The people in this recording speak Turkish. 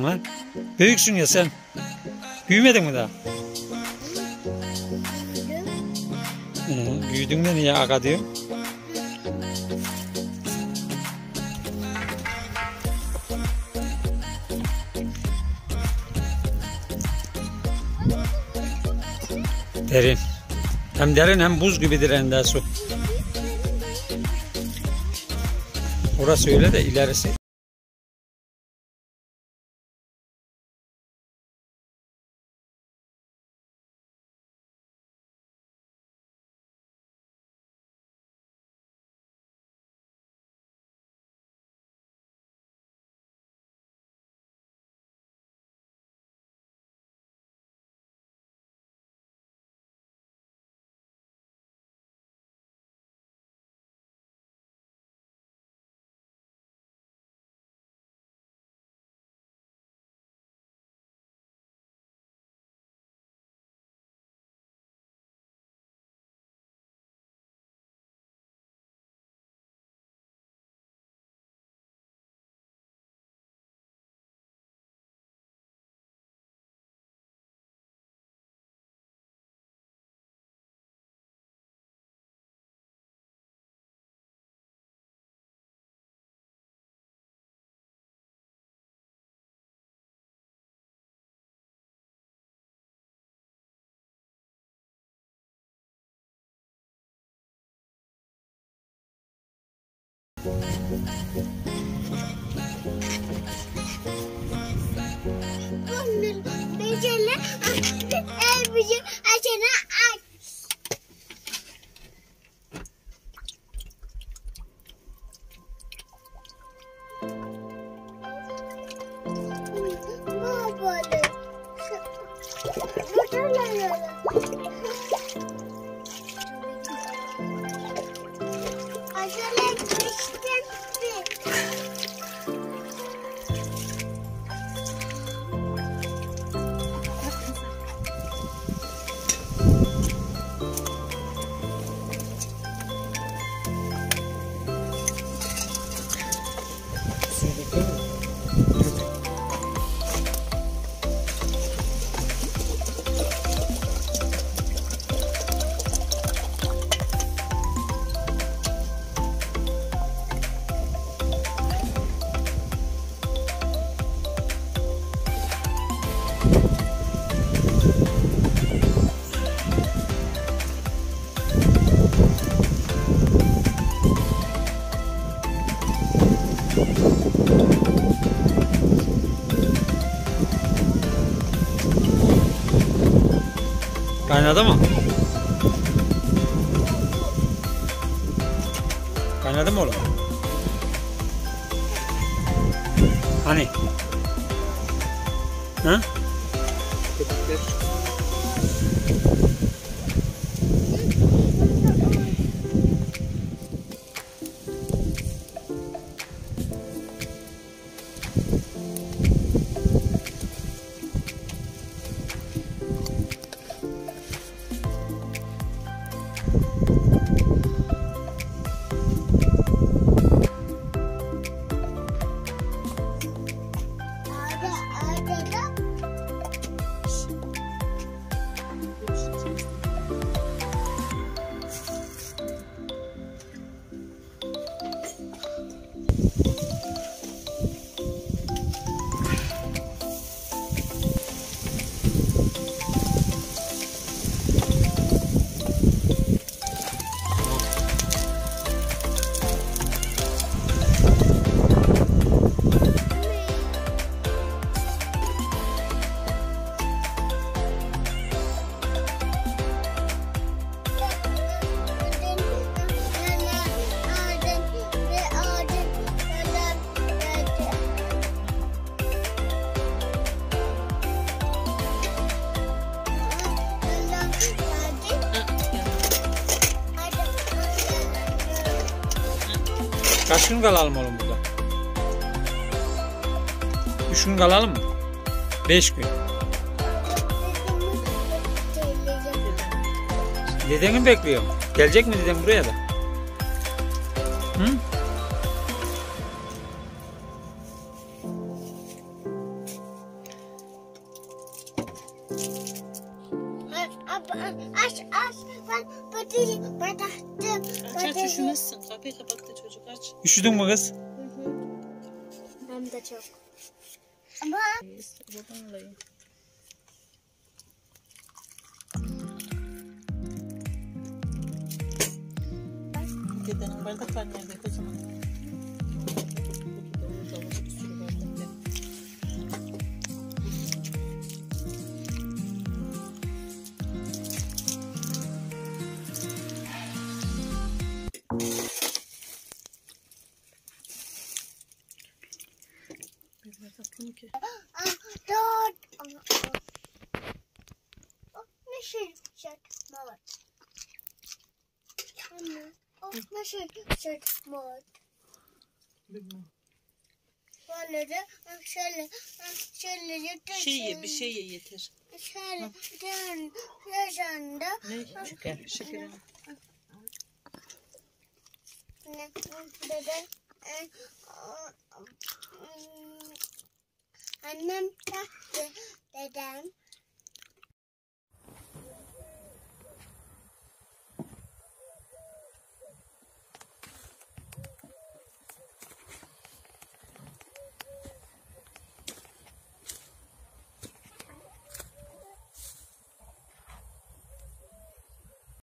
Lan. Büyüksün ya sen. Büyümedin mi daha? Büyüdün de niye aga diyor? Derin. Hem derin hem buz gibidir ender su. Orası öyle de ilerisi. Kaynadı mı? Kaynadı mı oğlum? Hani? Ha? Görüşürüz. Kaç gün kalalım oğlum burada? 3 gün kalalım mı? 5 gün. Dedeni mi bekliyorum? Gelecek mi deden buraya da? Hı? Aç üşümezsin. Kapıyı kapattı çocuk, aç. Üşüdün mü kız? Hem de çok. Ama Buradan alayım. Dedenin bardaklar nerede o zaman? Burada bir sürü bardak var. Bir bardak bunu ki. nasıl çatmalı? Nasıl çatmalı? Bilmem. Böyle de şöyle Bir şey ye yeter. şöyle yaşanda Ne? Şeker. Dede annem taktı dedem